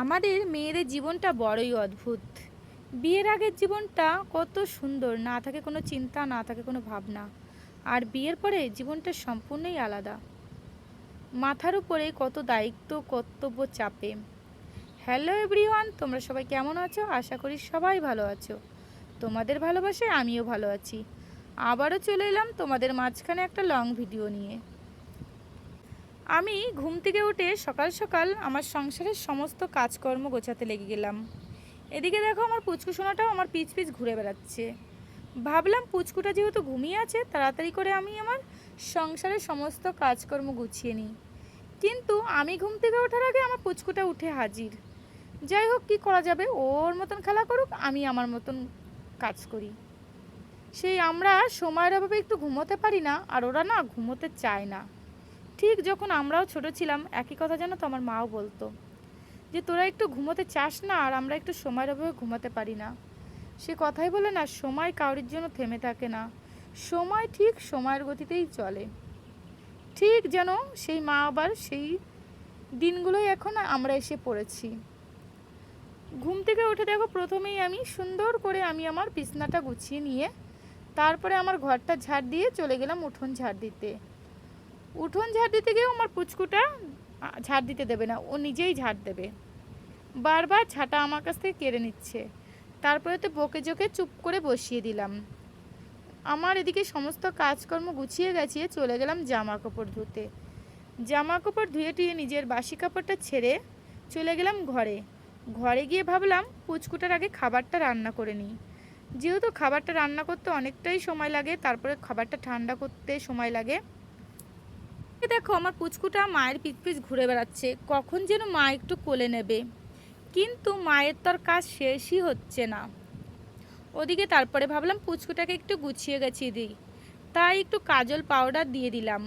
আমাদের মেয়েদের জীবনটা বড়ই অদ্ভুত। বিয়ের আগের জীবনটা কত সুন্দর, না থাকে কোনো চিন্তা, না থাকে কোনো ভাবনা। আর বিয়ের পরে জীবনটা সম্পূর্ণই আলাদা। মাথার উপরে কত দায়িত্ব, কর্তব্য চাপে। হ্যালো এভরিওয়ান, তোমরা সবাই কেমন আছো? আশা করি সবাই ভালো আছো। তোমাদের ভালোবাসায় আমিও ভালো আছি। আবারও চলে এলাম তোমাদের মাঝখানে একটা লং ভিডিও নিয়ে। আমি ঘুম থেকে উঠে সকাল সকাল আমার সংসারের সমস্ত কাজকর্ম গোছাতে লেগে গেলাম। এদিকে দেখো আমার পুচকু সোনাটাও আমার পিছ পিছ ঘুরে বেড়াচ্ছে। ভাবলাম পুচকুটা যেহেতু ঘুমিয়ে আছে, তাড়াতাড়ি করে আমি আমার সংসারের সমস্ত কাজকর্ম গুছিয়ে নিই। কিন্তু আমি ঘুম থেকে ওঠার আগে আমার পুচকুটা উঠে হাজির। যাই হোক, কী করা যাবে, ওর মতন খেলা করুক, আমি আমার মতন কাজ করি। সেই আমরা সময়ের অভাবে একটু ঘুমোতে পারি না, আর ওরা না ঘুমোতে চায় না। ঠিক যখন আমরাও ছোট ছিলাম, একই কথা জানো তো আমার মাও বলতো যে তোরা একটু ঘুমোতে চাস না, আর আমরা একটু সময়ের অভাবে ঘুমাতে পারি না। সে কথাই বলে না, সময় কারোর জন্য থেমে থাকে না, সময় ঠিক সময়ের গতিতেই চলে। ঠিক যেন সেই মা আবার সেই দিনগুলোই এখন আমরা এসে পড়েছি। ঘুম থেকে উঠে দেখো প্রথমেই আমি সুন্দর করে আমি আমার বিছনাটা গুছিয়ে নিয়ে তারপরে আমার ঘরটা ঝাড় দিয়ে চলে গেলাম উঠোন ঝাড় দিতে। উঠোন ঝাড় দিতে গিয়েও আমার পুচকুটা ঝাড় দিতে দেবে না, ও নিজেই ঝাড় দেবে। বারবার ঝাঁটা আমার কাছ থেকে কেড়ে নিচ্ছে। তারপরে তো বকে জোকে চুপ করে বসিয়ে দিলাম। আমার এদিকে সমস্ত কাজকর্ম গুছিয়ে গেছিয়ে চলে গেলাম জামা কাপড় ধুতে। জামা কাপড় ধুয়ে টুয়ে নিজের বাসি কাপড়টা ছেড়ে চলে গেলাম ঘরে। ঘরে গিয়ে ভাবলাম পুচকুটার আগে খাবারটা রান্না করে নিই। যেহেতু খাবারটা রান্না করতে অনেকটাই সময় লাগে, তারপরে খাবারটা ঠান্ডা করতে সময় লাগে। দেখো আমার পুচকুটা মায়ের পিছ পিছ ঘুরে বেড়াচ্ছে, কখন যেন মা একটু কোলে নেবে, কিন্তু মায়ের তো আর কাজ শেষই হচ্ছে না। ওদিকে তারপরে ভাবলাম পুচকুটাকে একটু গুছিয়ে গেছিয়ে দিই, তাই একটু কাজল পাউডার দিয়ে দিলাম।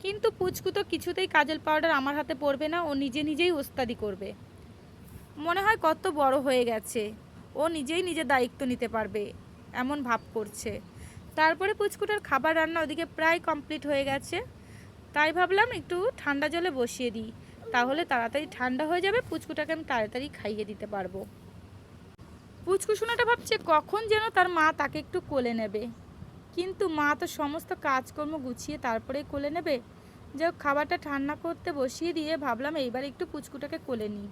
কিন্তু পুচকু তো কিছুতেই কাজল পাউডার আমার হাতে পড়বে না, ও নিজে নিজেই ওস্তাদি করবে। মনে হয় কত বড় হয়ে গেছে, ও নিজেই নিজের দায়িত্ব নিতে পারবে এমন ভাব করছে। তারপরে পুচকুটার খাবার রান্না ওদিকে প্রায় কমপ্লিট হয়ে গেছে, তাই ভাবলাম একটু ঠান্ডা জলে বসিয়ে দিই, তাহলে তাড়াতাড়ি ঠান্ডা হয়ে যাবে, পুচকুটাকে আমি তাড়াতাড়ি খাইয়ে দিতে পারবো। পুচকু সোনাটা ভাবছে কখন যেন তার মা তাকে একটু কোলে নেবে, কিন্তু মা তো সমস্ত কাজকর্ম গুছিয়ে তারপরে কোলে নেবে। যাই হোক, খাবারটা ঠান্ডা করতে বসিয়ে দিয়ে ভাবলাম এইবার একটু পুচকুটাকে কোলে নিই।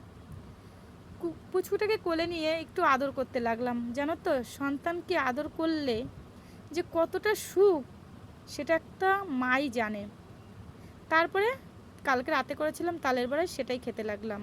পুচকুটাকে কোলে নিয়ে একটু আদর করতে লাগলাম। জানো তো, সন্তানকে আদর করলে যে কতটা সুখ, সেটা একটা মাই জানে। তারপরে কালকে রাতে করেছিলাম তালের বড়া, সেটাই খেতে লাগলাম।